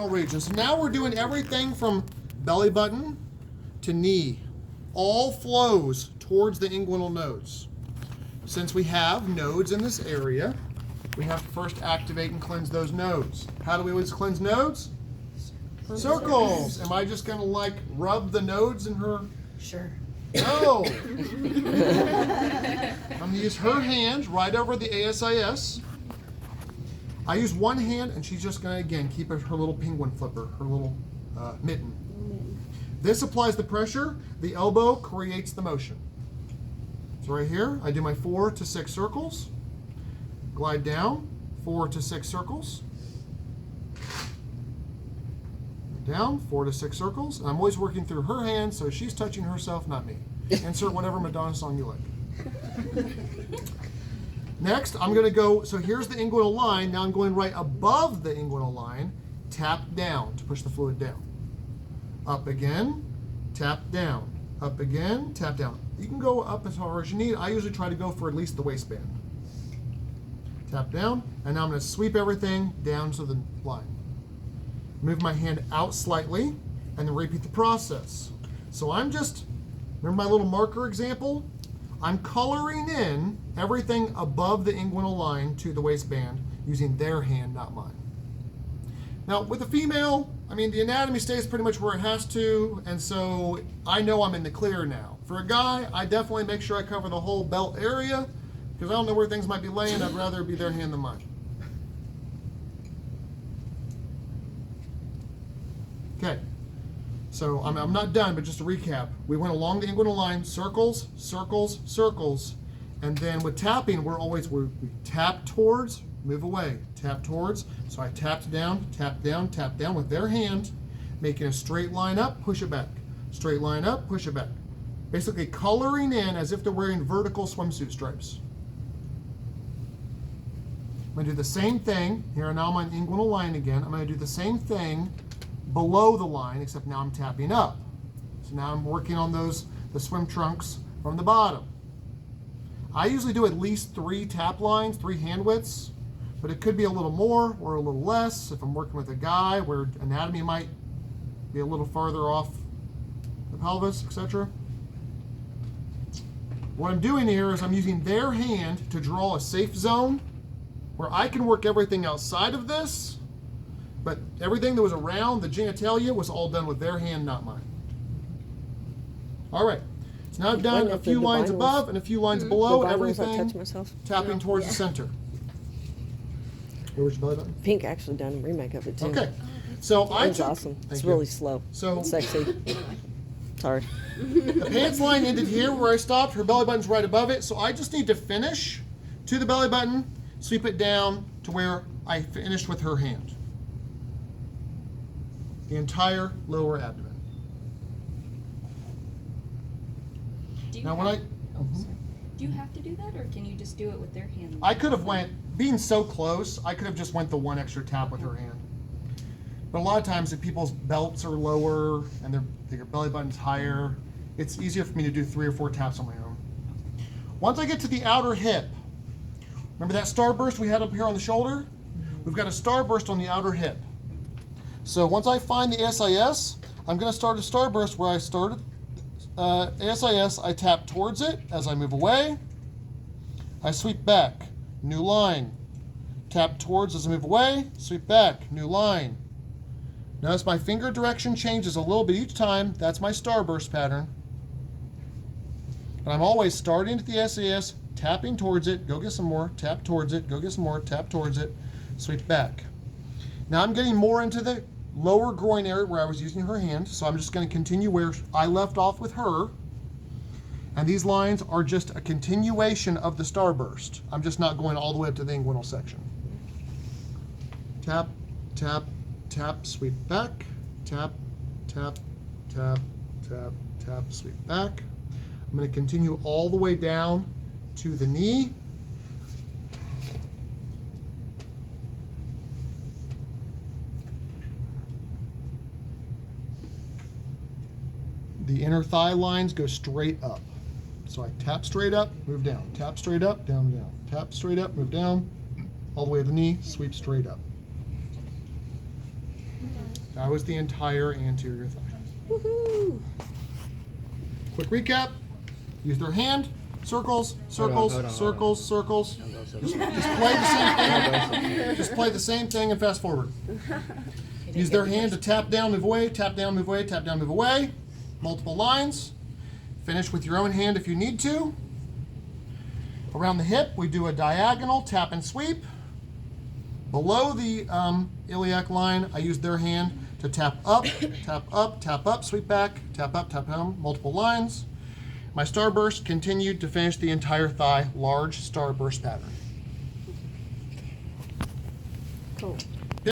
region. So now we're doing everything from belly button to knee. All flows towards the inguinal nodes. Since we have nodes in this area, we have to first activate and cleanse those nodes. How do we always cleanse nodes? Circles. Am I just going to like rub the nodes in her? Sure. No. I'm going to use her hand right over the ASIS. I use one hand, and she's just going to, again, keep her little penguin flipper, her little mitten. This applies the pressure. The elbow creates the motion. So right here, I do my 4 to 6 circles. Glide down, 4 to 6 circles. Down, 4 to 6 circles. And I'm always working through her hand, so she's touching herself, not me. Insert whatever Madonna song you like. Next, I'm going to go, so here's the inguinal line. Now I'm going right above the inguinal line. Tap down to push the fluid down. Up again, tap down. Up again, tap down. You can go up as far as you need. I usually try to go for at least the waistband. Tap down, and now I'm going to sweep everything down to the line. Move my hand out slightly, and then repeat the process. So I'm just, remember my little marker example? I'm coloring in everything above the inguinal line to the waistband using their hand, not mine. Now, with a female, I mean, the anatomy stays pretty much where it has to, and so I know I'm in the clear now. For a guy, I definitely make sure I cover the whole belt area, because I don't know where things might be laying. I'd rather it be their hand than mine. Okay. So I'm not done, but just to recap, we went along the inguinal line, circles, circles, circles, and then with tapping, we tap towards, move away, tap towards. So I tapped down, tap down with their hand, making a straight line up, push it back. Straight line up, push it back. Basically coloring in as if they're wearing vertical swimsuit stripes. I'm going to do the same thing. Here now I'm on inguinal line again. I'm going to do the same thing below the line, except now I'm tapping up. So now I'm working on the swim trunks from the bottom. I usually do at least 3 tap lines, 3 hand widths, but it could be a little more or a little less if I'm working with a guy where anatomy might be a little farther off the pelvis, etc. What I'm doing here is I'm using their hand to draw a safe zone where I can work everything outside of this, but everything that was around the genitalia was all done with their hand, not mine. All right. So now I've done a few lines above and a few lines below, everything tapping towards the center. Where was your belly button? Pink actually done a remake of it too. Okay. So It's awesome. It's really slow. So sexy. Sorry. The pants line ended here where I stopped. Her belly button's right above it. So I just need to finish to the belly button, sweep it down to where I finished with her hand. The entire lower abdomen. Do you Now when do you have to do that, or can you just do it with their hand? I could have being so close, I could have just went the one extra tap with her hand. But a lot of times if people's belts are lower and their belly button's higher, it's easier for me to do 3 or 4 taps on my own. Once I get to the outer hip, remember that starburst we had up here on the shoulder? We've got a starburst on the outer hip. So once I find the ASIS, I'm going to start a starburst where I started ASIS. I tap towards it as I move away. I sweep back, new line. Tap towards as I move away, sweep back, new line. Notice my finger direction changes a little bit each time. That's my starburst pattern. But I'm always starting at the ASIS, tapping towards it, go get some more, tap towards it, go get some more, tap towards it, sweep back. Now I'm getting more into the lower groin area where I was using her hand, so I'm just going to continue where I left off with her. And these lines are just a continuation of the starburst. I'm just not going all the way up to the inguinal section. Tap, tap, tap, sweep back, tap, tap, tap, tap, tap, sweep back. I'm going to continue all the way down to the knee. The inner thigh lines go straight up. So I tap straight up, move down, tap straight up, down, down, tap straight up, move down, all the way to the knee, sweep straight up. That was the entire anterior thigh. Woohoo! Quick recap. Use their hand. Circles, circles, hold on. circles, circles. Just play the same thing. Just play the same thing and fast forward. Use their hand to tap down, move away, tap down, move away, tap down, move away. Multiple lines. Finish with your own hand if you need to. Around the hip, we do a diagonal tap and sweep. Below the iliac line, I use their hand to tap up, tap up, tap up, sweep back, tap up, tap down, multiple lines. My starburst continued to finish the entire thigh, large starburst pattern. Cool.